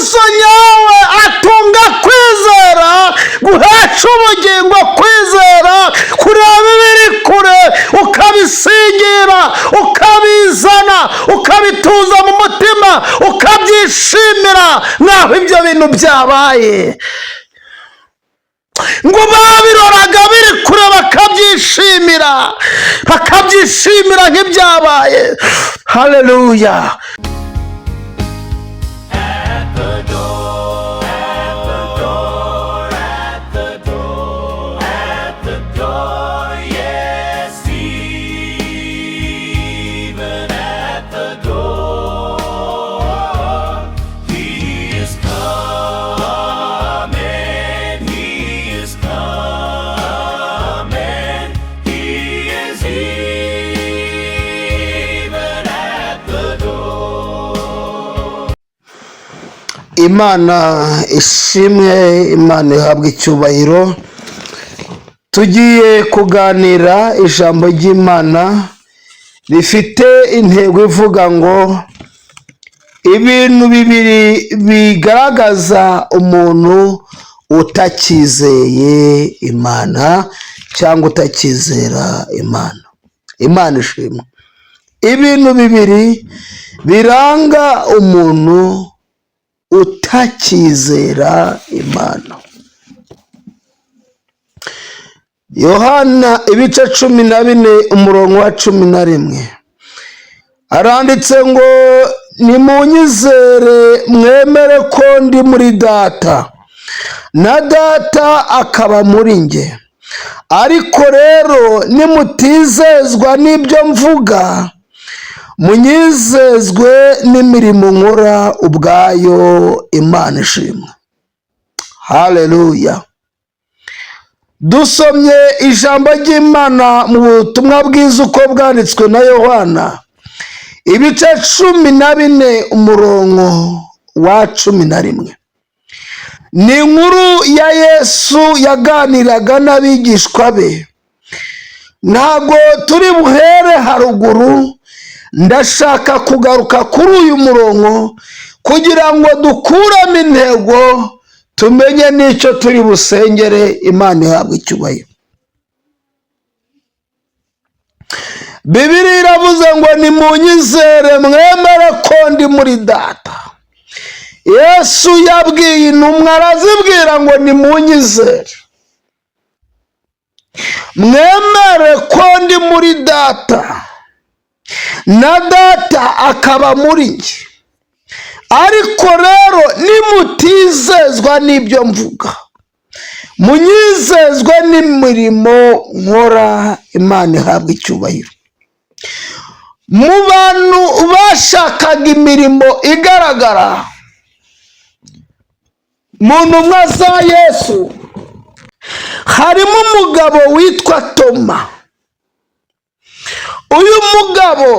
amaso yawe atunga kwizera guhesha ubugingo, kwizera kureba ibiri kure ukabisingira, ukabizana, ukabituza mu mutima, ukabyishimira nk'aho ibyo bintu byabaye, ngo babiroraga biri kure bakabyishimira nk'ibyabaye. Haleluya. Imana ishimwe, Imana ihabwa icyubahiro. Tugiye kuganira ijambo ry'Imana rifite intego ivuga ngo ibintu bibiri bigaragaza umuntu utakizeye Imana cyangwa utakizera Imana. Imana ishimwe. Ibintu bibiri biranga umuntu utakizera Imana. Yohana ibice 14 umurongo wa 11 aranditse ngo nimunyizere mwemere ko ndi muri Data na Data akaba muri nge, ariko rero nimutizezwa n'ibyo mvuga, munyizezwe n'imirimo nkora ubwayo. Imana ishimwe. Haleluya. Dusomye ijambo ry'Imana mu butumwa bwiza uko bwanditswe na Yohana ibice 14 umurongo wa 11. Ni inkuru ya Yesu yaganiraga n'abigishwa be. Ntabwo turi buhere haruguru, ndashaka kugaruka kuri uyu murongo kugira ngo dukuramo intego, tumenye n'icyo turi busengere. Imana ihabwa icyubahiro. Bibiliya iravuze ngo nimunyizere mwemere ko ndi muri Data. Yesu yabwiye intumwa arazibwira ngo nimunyizere mwemere ko ndi muri Data na Data akaba muri nge, ariko rero nimutizezwa n'ibyo mvuga, munyizezwe n'imirimo nkora. Imana ihabwa icyubahiro. Mu bantu bashakaga imirimo igaragara mu ntumwa za Yesu harimo umugabo witwa Toma. Uyu mugabo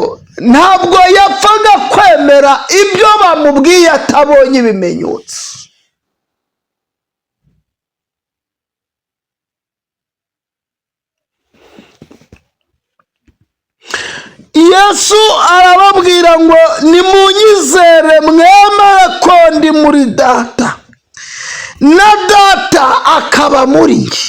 ntabwo yapfaga kwemera ibyo bamubwiye atabonye ibimenyetso. Yesu arababwira ngo nimunyizere mwemere ko ndi muri Data na Data akaba muri nge,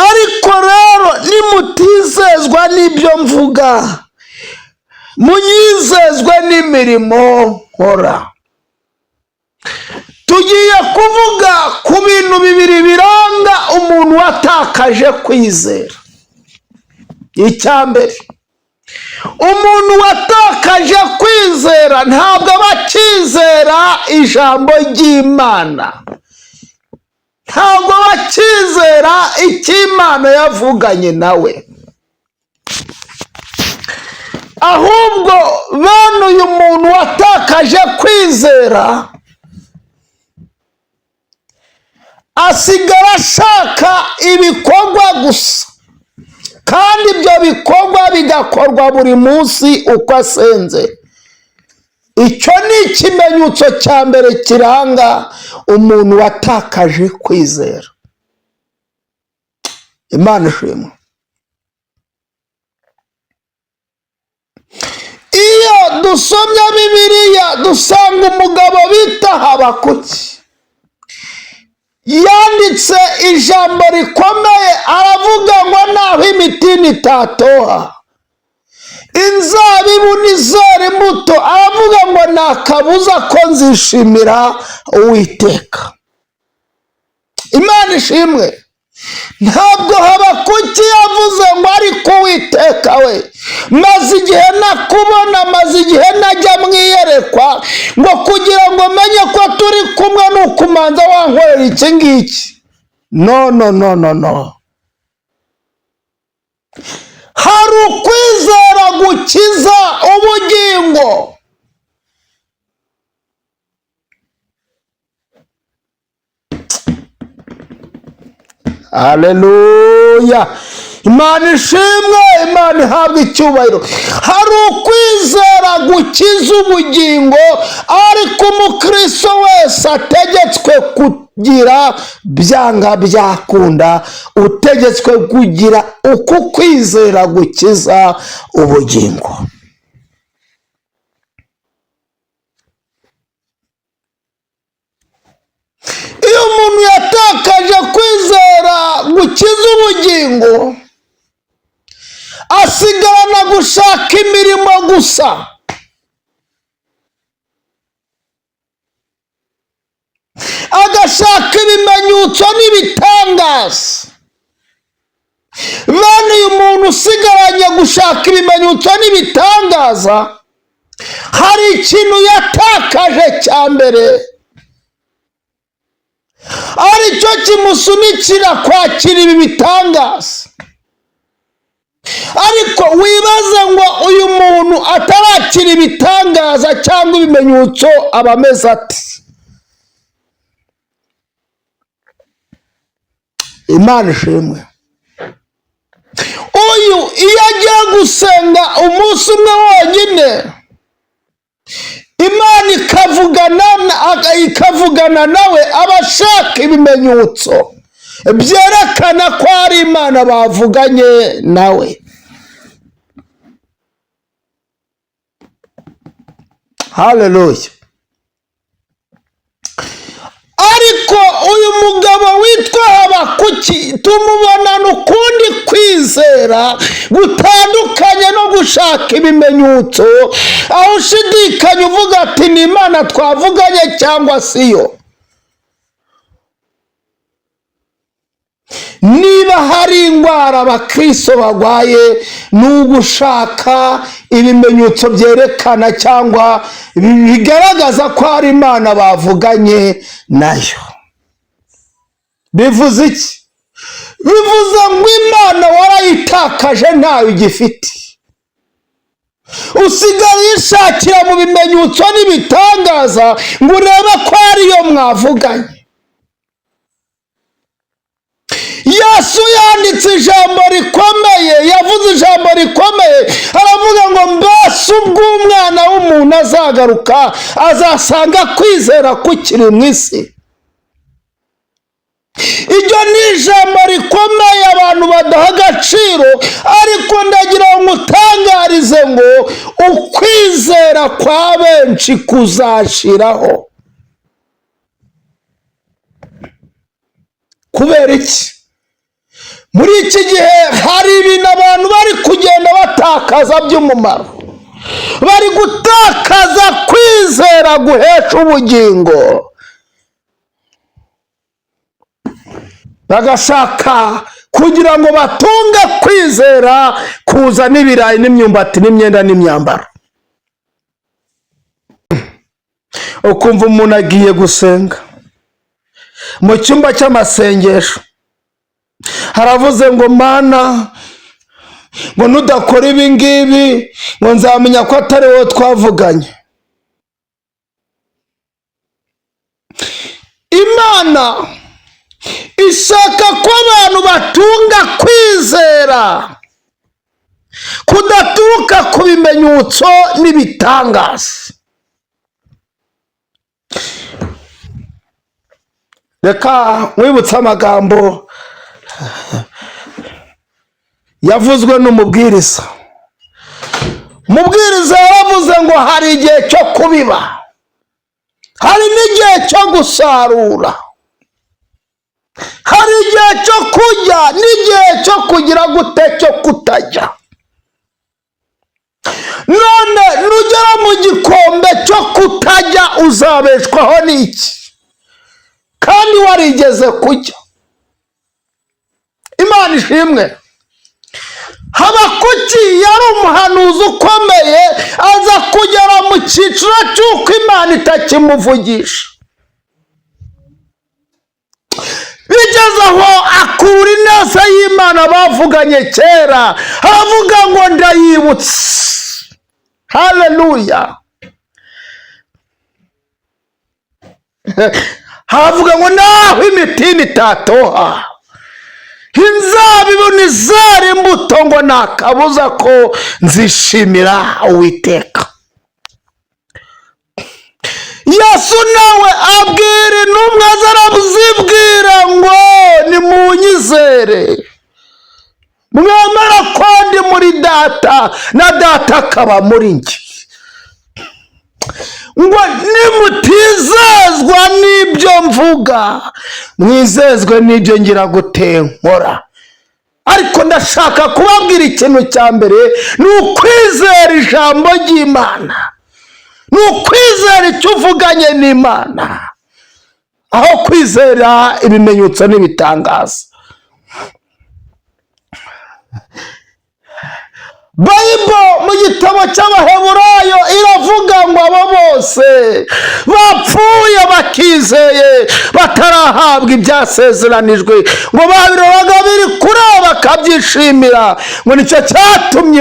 ariko rero nimutizezwa n'ibyo mvuga, munyizezwe n'imirimo nkora. Tugiye kuvuga ku bintu bibiri biranga umuntu watakaje kwizera. Icyambere, umuntu watakaje kwizera ntabwo bakizera ijambo ry'Imana, ntabwo bakizera icyo Imana yavuganye nawe, ahubwo bene uyu muntu watakaje kwizera asigara ashaka ibikorwa gusa, kandi ibyo bikorwa bigakorwa buri munsi uko asenze. Icyo ni ikimenyetso cya mbere kiranga umuntu watakaje kwizera. Imana ishimwe. Iyo dusomye Bibiliya dusanga umugabo bita Habakuki yanditse ijambo rikomeye, aravuga ngo naho imitini itatoha, inzabibu ntizera imbuto, aravuga ngo nta kabuza ko nzishimira Uwiteka. Imana ishimwe. Ntabwo Habakuki yavuze ngo ariko Uwiteka we, maze igihe nakubona, maze igihe najya mwiyerekwa, ngo kugira ngo menye ko turi kumwe n'ukumanza wankorera iki ngiki. No. Hari ukwizera gukiza ubugingo. Haleluya. Imana ishimwe, Imana ihabwa icyubahiro. Hari ukwizera gukiza ubugingo, ariko umukristo wese ategetswe kugira, byanga byakunda, utegetswe kugira uku kwizera gukiza ubugingo. Iyo umuntu yatakaje kwizera gukiza ubugingo, asigarana gushaka imirimo gusa. Agashaka ibimenyetso n'ibitangaza. Bene uyu muntu usigaranye gushaka ibimenyetso n'ibitangaza, hari ikintu yatakaje cya mbere, aricyo kimusunikira kwakira ibi bitangaza. Ariko wibaze ngo uyu muntu atarakira ibitangaza cyangwa ibimenyetso aba ameze ati? Imana ishimwe. Uyu iyo agiye gusenga umunsi umwe wonyine, Imana ikavugana nawe, abashaka ibimenyetso byerekana ko ari Imana bavuganye nawe. Haleluya. Ariko uyu mugabo witwa Habakuki tumubonana ukundi kwizera gutandukanye no gushaka ibimenyetso, aho ushidikanya uvuga ati ni Imana twavuganye cyangwa siyo. Niba hari indwara abakristo barwaye, ni ugushaka ibimenyetso byerekana cyangwa bigaragaza ko ari Imana bavuganye nayo. Bivuze iki? Bivuze ngo Imana warayitakaje ntayo igifite, usigaye uyishakira mu bimenyetso n'ibitangaza ngo urebe ko ariyo mwavuganye. Yesu yanditse ijambo rikomeye, yavuze ijambo rikomeye, aravuga ngo mbese ubwo Umwana w'umuntu azagaruka, azasanga kwizera kukiri mu isi. Iryo ni ijambo rikomeye abantu badaha agaciro, ariko ndagira ngo utangarize ngo ukwizera kwa benshi kuzashiraho. Kubera iki? Muri iki gihe hari ibintu abantu bari kugenda batakaza by'umumaro, bari gutakaza kwizera guhesha ubugingo, bagashaka kugira ngo batunge kwizera kuzana ibirayi n'imyumbati n'imyenda n'imyambaro. Ukumva umuntu agiye gusenga mu cyumba cy'amasengesho, haravuze ngo Mana, ngo nudakora ibi ngibi ngo nzamenya ko atari wowe twavuganye. Imana ishaka ko abantu batunga kwizera kudaturuka ku bimenyetso n'ibitangaza. Reka mwibutse amagambo yavuzwe n'umubwiriza. Umubwiriza yaravuze ngo hari igihe cyo kubiba, hari n'igihe cyo gusarura, hari igihe cyo kurya n'igihe cyo kugira gute cyo kutajya. None nugera mu gikombe cyo kutajya uzabeshwaho n'iki kandi warigeze kujya? Imana ishimwe. Habakuki yari umuhanuzi ukomeye, aza kugera mu cyiciro cy'uko Imana itakimuvugisha. Bigeze aho akura ineza y'Imana bavuganye kera, aravuga ngo ndayibutse. Haleluya. Havuga ngo naho imitini itatoha, inzabibu ntizera imbuto, ngo ntakabuza ko nzishimira Uwiteka. Yesu nawe abwira intumwa ze, arazibwira ngo nimunyizere, mwemera ko ndi muri Data na Data akaba muri njye, ngo nimutizezwa n'ibyo mvuga, mwizezwe n'ibyo ngira gute nkora. Ariko ndashaka kubabwira ikintu cya mbere, ni ukwizera ijambo ry'Imana, ni ukwizera icyo uvuganye n'Imana, aho kwizera ibimenyetso n'ibitangaza. Bible mu gitabo cy'Abaheburayo iravuga ngo abo bose bapfuye bakizeye batarahabwa ibyasezeranijwe, ngo babiroraga biri kure bakabyishimira, ngo nicyo cyatumye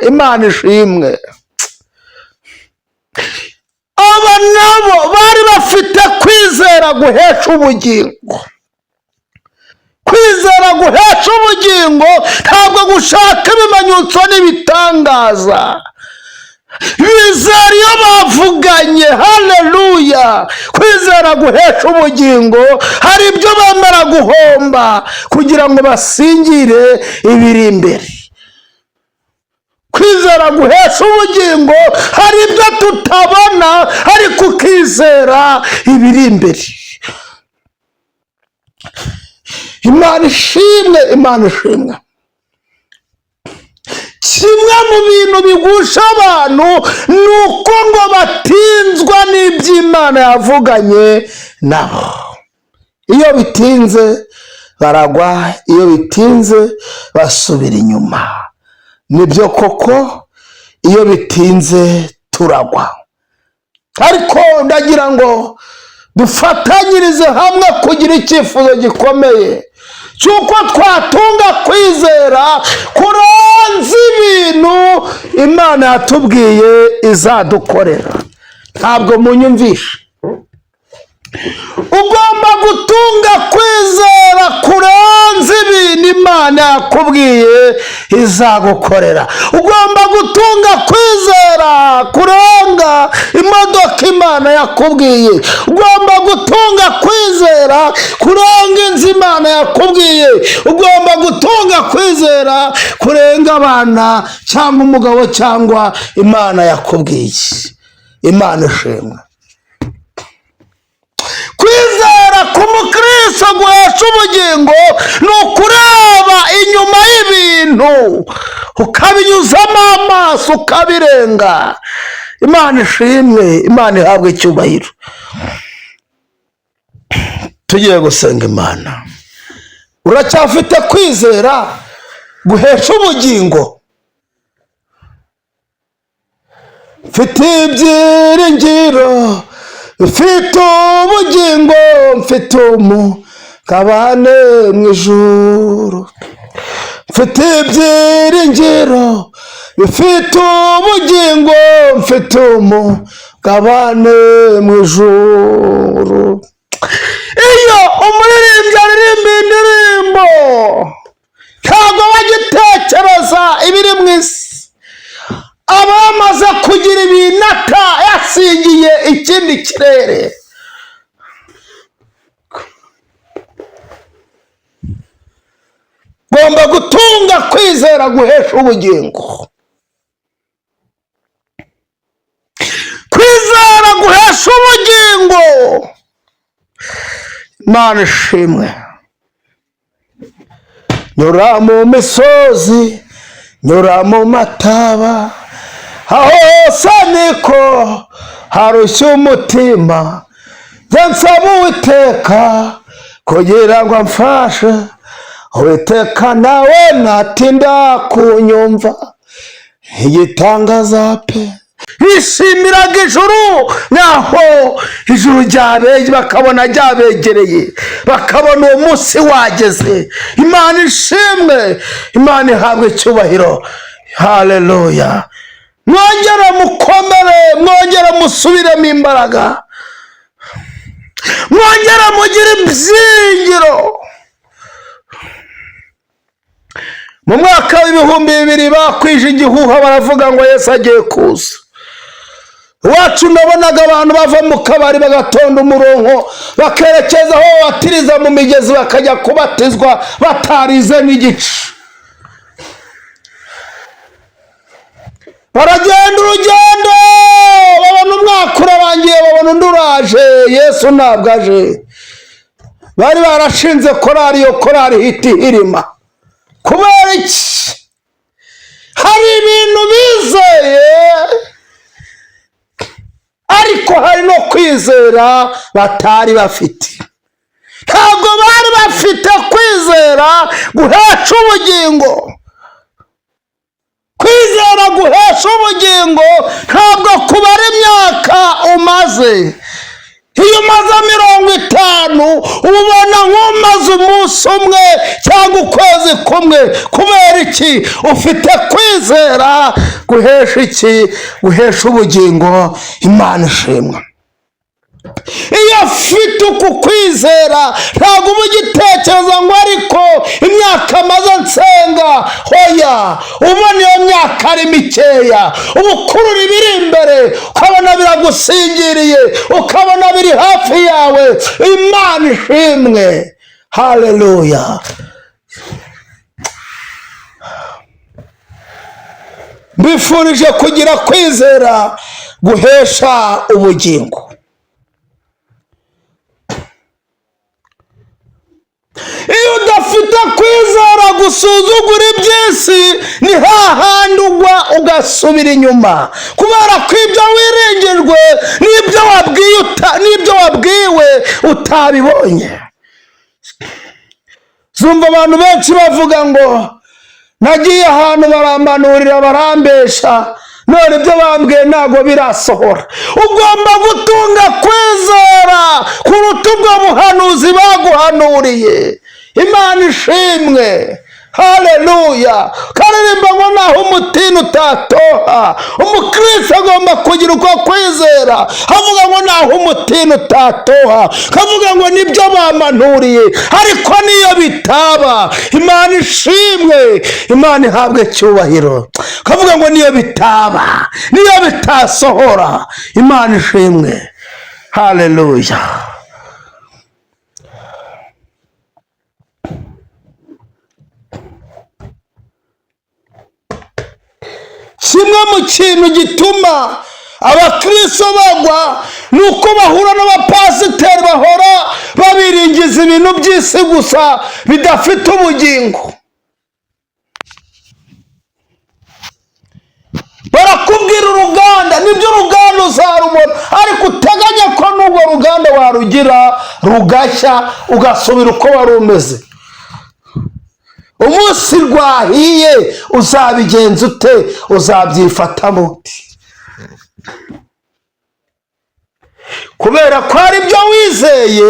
Imana ishimwe. Aba nabo bari bafite kwizera guhesha ubugingo. Kwizera guhesha ubugingo ntabwo gushaka ibimenyetso n'ibitangaza. Bizera iyo bavuganye. Haleluya. Kwizera guhesha ubugingo, hari ibyo bemera guhomba kugira ngo basingire ibiri imbere. Kwizera guhesha ubugingo, hari ibyo tutabona ariko ukizera ibiri imbere. Imana ishimwe, Imana ishimwe. Kimwe mu bintu bigusha abantu ni uko ngo batinzwa n'iby'Imana yavuganye nabo. Iyo bitinze baragwa, iyo bitinze basubira inyuma. Nibyo koko, iyo bitinze turagwa. Ariko ndagira ngo dufatanyirize hamwe kugira icyifuzo gikomeye cy'uko twatunga kwizera kurenza ibintu Imana yatubwiye izadukorera. Ntabwo munyumvisha. Ugomba gutunga kwizera kurenza ibintu Imana yakubwiye izagukorera. Ugomba gutunga kwizera kurenga imodoka Imana yakubwiye. Ugomba gutunga kwizera kurenga inzu Imana yakubwiye. Ugomba gutunga kwizera kurenga abana cyangwa umugabo cyangwa Imana yakubwiye. Imana ishimwe. Kwizera k'umukristo guhesha ubugingo ni ukureba inyuma y'ibintu ukabinyuzamo amaso ukabirenga. Imana ishimwe, Imana ihabwe icyubahiro. Tugiye gusenga Imana. Uracyafite kwizera guhesha ubugingo? Mfite ibyiringiro, mfite ubugingo, mfite umugabane mu ijuru. Mfite ibyiringiro, mfite ubugingo, mfite umugabane mu ijuru. Iyo umuririmbyi aririmba indirimbo, ntabwo bagitekereza ibiri mu isi. Aba yamaze kugira ibinata, yasingiye ikindi kirere. Ugomba gutunga kwizera guhesha ubugingo. Kwizera guhesha ubugingo Imana ishimwe. Nyura mu misozi, nyura mu mataba, aho hose niko harushya umutima. Nsaba Uwiteka kugira ngo amfashe, Uwiteka nawe natinda kunyumva. Igitangaza pe, bishimiraga ijuru naho ijuru bakabona ryabegereye, bakabona uwo munsi wageze. Imana ishimwe, Imana ihabwe icyubahiro. Haleluya. Mwongere mukomere, mwongere musubiremo imbaraga, mwongere mugire ibyiringiro. Mu mwaka w'2000 bakwije igihuha baravuga ngo Yesu agiye kuza. Iwacu nabonaga abantu bava mu kabari bagatonda umurongo bakerekeza aho batiriza mu migezi bakajya kubatizwa batarize n'igice. Baragenda urugendo, babona umwaka urarangiye, babona undi uraje, Yesu ntabwo aje. Bari barashinze korari, iyo korari hiti irima. Kubera iki? Hari ibintu bizeye, ariko hari no kwizera batari bafite. Ntabwo bari bafite kwizera guhesha ubugingo. Kwizera guhesha ubugingo ntabwo kubara imyaka umaze. Iyo umaze 50 ubona nk'umaze umunsi umwe cyangwa ukwezi kumwe. Kubera iki? Ufite kwizera guhesha iki? Guhesha ubugingo. Imana ishimwe. Iyo ufite uku kwizera ntabwo uba ugitekereza ngo ariko imyaka maze nsenga. Hoya, ubona iyo myaka ari mikeya, ubukurura ibiri imbere ukabona biragusingiriye, ukabona biri hafi yawe. Imana ishimwe. Haleluya. Mbifurije kugira kwizera guhesha ubugingo. Iyo udafite kwizera gusuzugura iby'isi, ni hahandi ugwa ugasubira inyuma, kubera ko ibyo wiringirwe n'ibyo wabwiwe utabibonye. Zumva abantu benshi bavuga ngo nagiye ahantu barampanurira barambesha, none ibyo bambwiye ntabwo birasohora. Ugomba gutunga kwizera kuruta ubwo buhanuzi baguhanuriye. Imana ishimwe. Haleluya. Karirimba ngo naho umutini utatoha. Umukristo agomba kugira uko kwizera. Havuga ngo naho umutini utatoha, kavuga ngo nibyo bamanuriye, ariko niyo bitaba. Imana ishimwe, Imana ihabwe icyubahiro. Kavuga ngo niyo bitaba, niyo bitasohora. Imana ishimwe. Haleluya. Kimwe mu kintu gituma abakristo bagwa ni uko bahura n'abapasiteri bahora babiringiza ibintu by'isi gusa bidafite ubugingo. Barakubwira uruganda, nibyo uruganda uzarubona, ariko uteganya ko n'ubwo ruganda warugira rugashya ugasubira uko wari umeze. Umunsi rwahiye uzabigenza ute? Uzabyifatamo ute? Kubera ko hari ibyo wizeye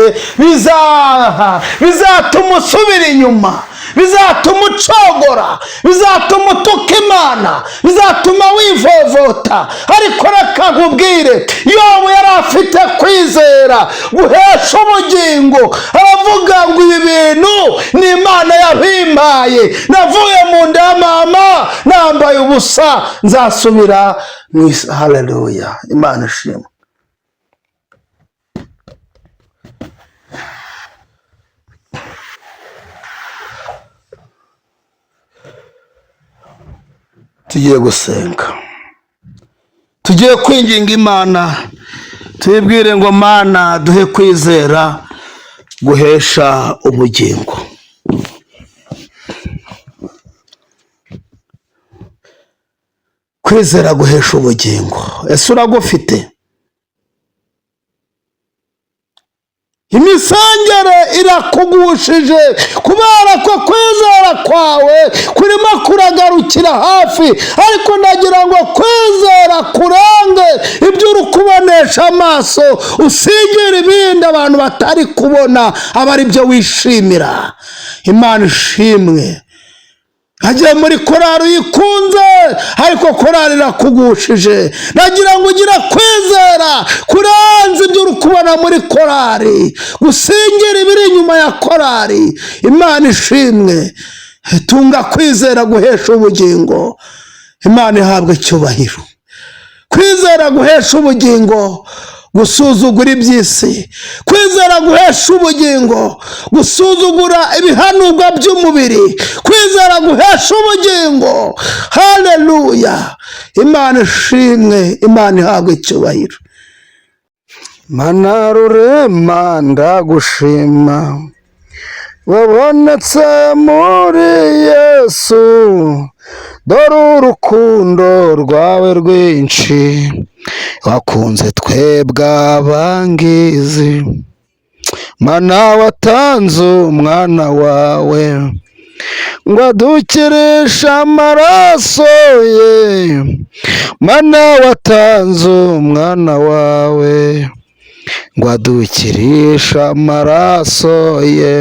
bizatuma usubira inyuma, bizatuma ucogora, bizatuma utuka Imana, bizatuma wivovota. Ariko reka nkubwire, Yobu yari afite kwizera guhesha ubugingo. Aravuga ngo ibi bintu ni Imana yabimpaye, navuye mu nda ya mama nambaye ubusa, nzasubira mu isi. Haleluya. Imana ishimwe. Tugiye gusenga, tugiye kwinginga Imana, tuyibwire ngo Mana duhe kwizera guhesha ubugingo. Kwizera guhesha ubugingo. Ese uragufite? Imisengere irakugushije kubera ko kwizera kwawe kurimo kuragarukira hafi, ariko ndagira ngo kwizera kurange ibyo uri kubonesha amaso, usigire ibindi abantu batari kubona, aba ari byo wishimira. Imana ishimwe. Hagiye muri korari uyikunze, ariko korari irakugushije. Nagira ngo ugire kwizera kurenza ibyo uri kubona muri korari, gusingira ibiri inyuma ya korari. Imana ishimwe. Tunga kwizera guhesha ubugingo. Imana ihabwe icyubahiro. Kwizera guhesha ubugingo, gusuzugura iby'isi. Kwizera guhesha ubugingo, gusuzugura ibihanurwa by'umubiri. Kwizera guhesha ubugingo. Haleluya. Imana ishimwe. Imana ihabwe icyubahiro. Mana rurema ndagushima, wabonetse muri Yesu, dore urukundo rwawe rwinshi, wakunze twebwe abangizi. Mana watanze umwana wawe ngo adukirishe amaraso ye. Mana watanze umwana wawe ngo adukirishe amaraso ye.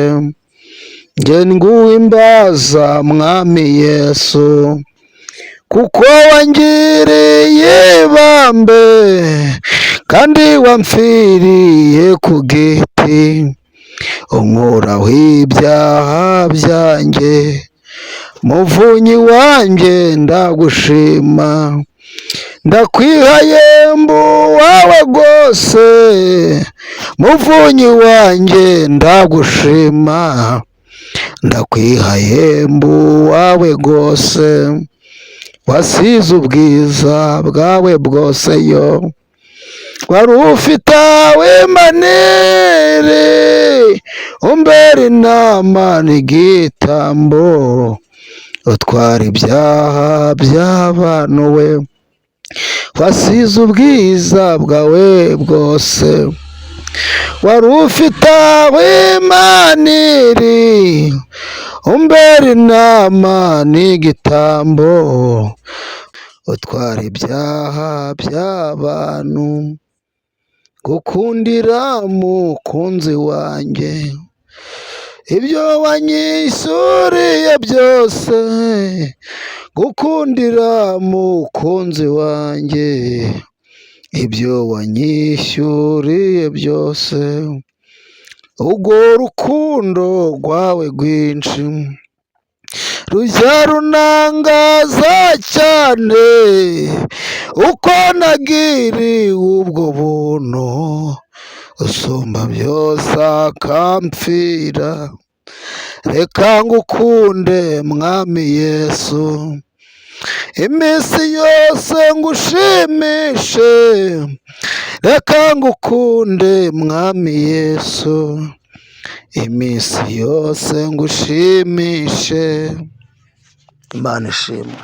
Nge nguhimbaza mwami Yesu, kuko wangiriye ibambe kandi wamfiriye ku giti, unkuraho ibyaha byanjye. Muvunyi wanjye ndagushima, ndakwihaye mbuwawe rwose. Muvunyi wanjye ndagushima, ndakwihaye mbuwawe rwose. Wasize ubwiza bwawe bwose yo, wari ufite w'imanire, umbera inama n'igitambo, utwara ibyaha by'abantu we. Wasize ubwiza bwawe bwose, wari ufite w'imanire, umbera inama n'igitambo, utwara ibyaha by'abantu. Gukundira mukunzi wanjye ibyo wanyisuriye byose. Gukundira mukunzi wanjye ibyo wanyishyuriye byose. Urwo rukundo rwawe rwinshi rujya runangaza cyane, uko nagiriwe ubwo buntu, usumba byose akampfira. Reka ngukunde mwami Yesu, iminsi yose ngushimishe. Reka ngukunde mwami Yesu, iminsi yose ngushimishe. Imana ishimwe.